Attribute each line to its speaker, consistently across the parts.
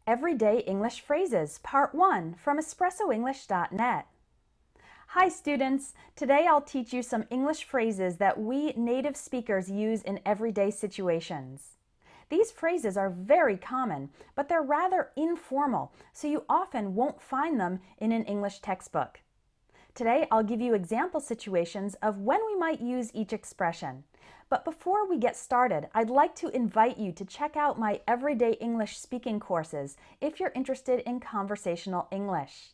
Speaker 1: Everyday English Phrases, Part 1 from espressoenglish.net. Hi students! Today I'll teach you some English phrases that we native speakers use in everyday situations. These phrases are very common, but they're rather informal, so you often won't find them in an English textbook. Today I'll give you example situations of when we might use each expression. But before we get started, I'd like to invite you to check out my Everyday English speaking courses if you're interested in conversational English.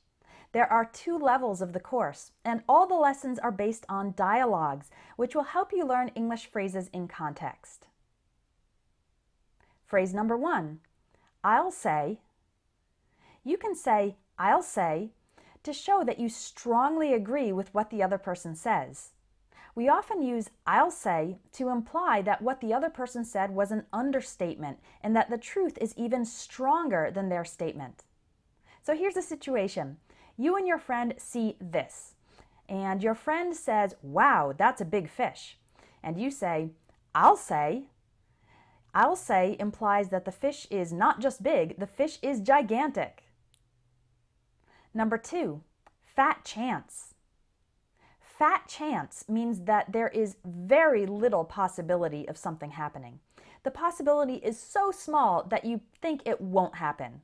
Speaker 1: There are 2 levels of the course, and all the lessons are based on dialogues, which will help you learn English phrases in context. Phrase number 1, I'll say. You can say, I'll say, to show that you strongly agree with what the other person says. We often use I'll say to imply that what the other person said was an understatement and that the truth is even stronger than their statement. So here's a situation. You and your friend see this, and your friend says, "Wow, that's a big fish." And you say, I'll say. I'll say implies that the fish is not just big, the fish is gigantic. Number 2, fat chance. Fat chance means that there is very little possibility of something happening. The possibility is so small that you think it won't happen.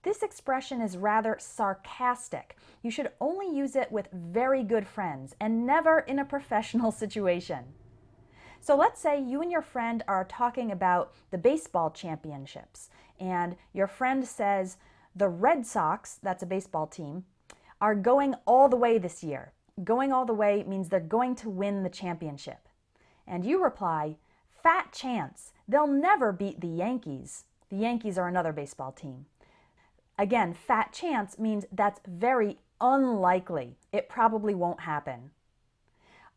Speaker 1: This expression is rather sarcastic. You should only use it with very good friends and never in a professional situation. So let's say you and your friend are talking about the baseball championships, and your friend says, the Red Sox, that's a baseball team, are going all the way this year. Going all the way means they're going to win the championship. And you reply, fat chance, they'll never beat the Yankees. The Yankees are another baseball team. Again, fat chance means that's very unlikely. It probably won't happen.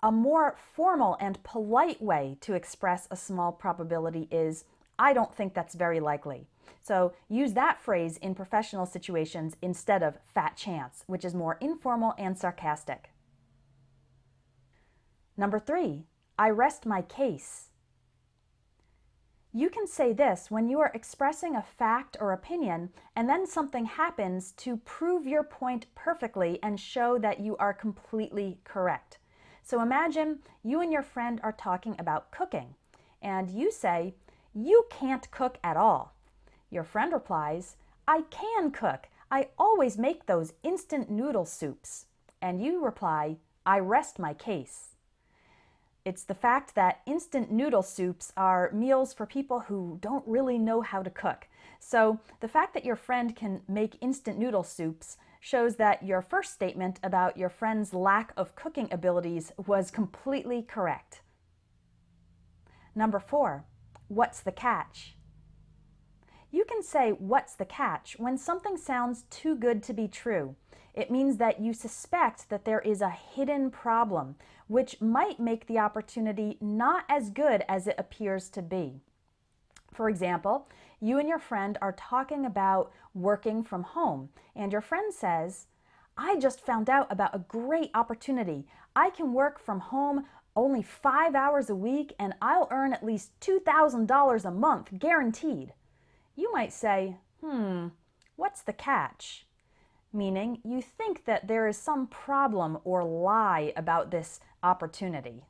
Speaker 1: A more formal and polite way to express a small probability is, I don't think that's very likely. So use that phrase in professional situations instead of fat chance, which is more informal and sarcastic. Number 3, I rest my case. You can say this when you are expressing a fact or opinion and then something happens to prove your point perfectly and show that you are completely correct. So imagine you and your friend are talking about cooking, and you say, you can't cook at all. Your friend replies, I can cook. I always make those instant noodle soups. And you reply, I rest my case. It's the fact that instant noodle soups are meals for people who don't really know how to cook. So the fact that your friend can make instant noodle soups shows that your first statement about your friend's lack of cooking abilities was completely correct. Number 4, what's the catch? You can say, what's the catch, when something sounds too good to be true. It means that you suspect that there is a hidden problem, which might make the opportunity not as good as it appears to be. For example, you and your friend are talking about working from home, and your friend says, I just found out about a great opportunity. I can work from home only 5 hours a week, and I'll earn at least $2,000 a month, guaranteed. You might say, what's the catch? Meaning you think that there is some problem or lie about this opportunity.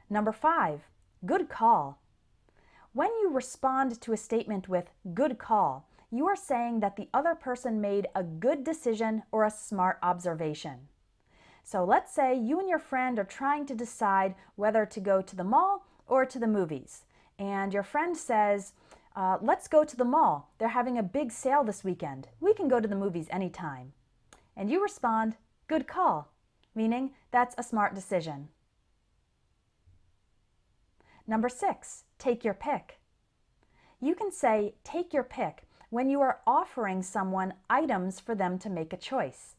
Speaker 1: Number 5, good call. When you respond to a statement with good call, you are saying that the other person made a good decision or a smart observation. So let's say you and your friend are trying to decide whether to go to the mall or to the movies. And your friend says, let's go to the mall. They're having a big sale this weekend. We can go to the movies anytime. And you respond, good call, meaning that's a smart decision. Number 6, take your pick. You can say take your pick when you are offering someone items for them to make a choice.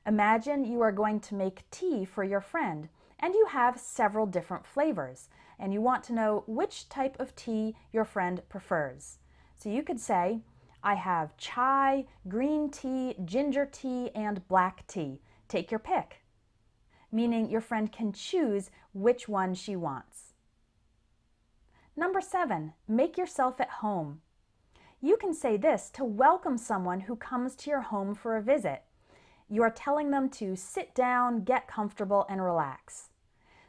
Speaker 1: Imagine you are going to make tea for your friend, and you have several different flavors, and you want to know which type of tea your friend prefers. So you could say, I have chai, green tea, ginger tea, and black tea. Take your pick. Meaning your friend can choose which one she wants. Number 7, make yourself at home. You can say this to welcome someone who comes to your home for a visit. You are telling them to sit down, get comfortable, and relax.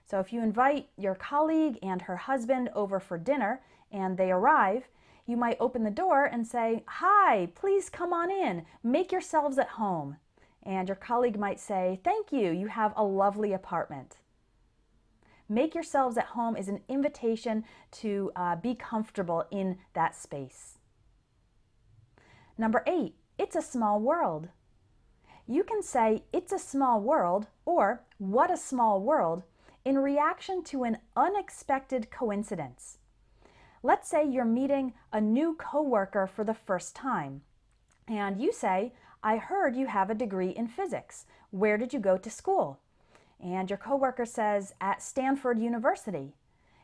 Speaker 1: So if you invite your colleague and her husband over for dinner and they arrive, you might open the door and say, "Hi, please come on in. Make yourselves at home." And your colleague might say, "Thank you. You have a lovely apartment." Make yourselves at home is an invitation to be comfortable in that space. Number 8, it's a small world. You can say, "It's a small world," or "What a small world," in reaction to an unexpected coincidence. Let's say you're meeting a new coworker for the first time, and you say, "I heard you have a degree in physics. Where did you go to school?" And your coworker says, "At Stanford University."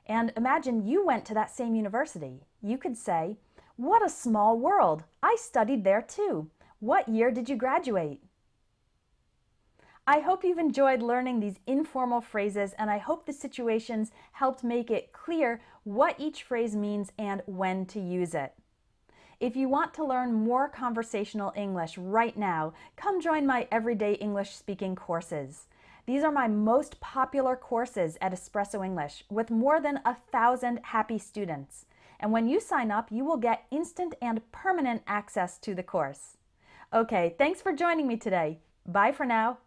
Speaker 1: And imagine you went to that same university. You could say, "What a small world. I studied there too. What year did you graduate?" I hope you've enjoyed learning these informal phrases, and I hope the situations helped make it clear what each phrase means and when to use it. If you want to learn more conversational English right now, come join my Everyday English Speaking courses. These are my most popular courses at Espresso English, with more than 1,000 happy students. And when you sign up, you will get instant and permanent access to the course. Okay, thanks for joining me today. Bye for now.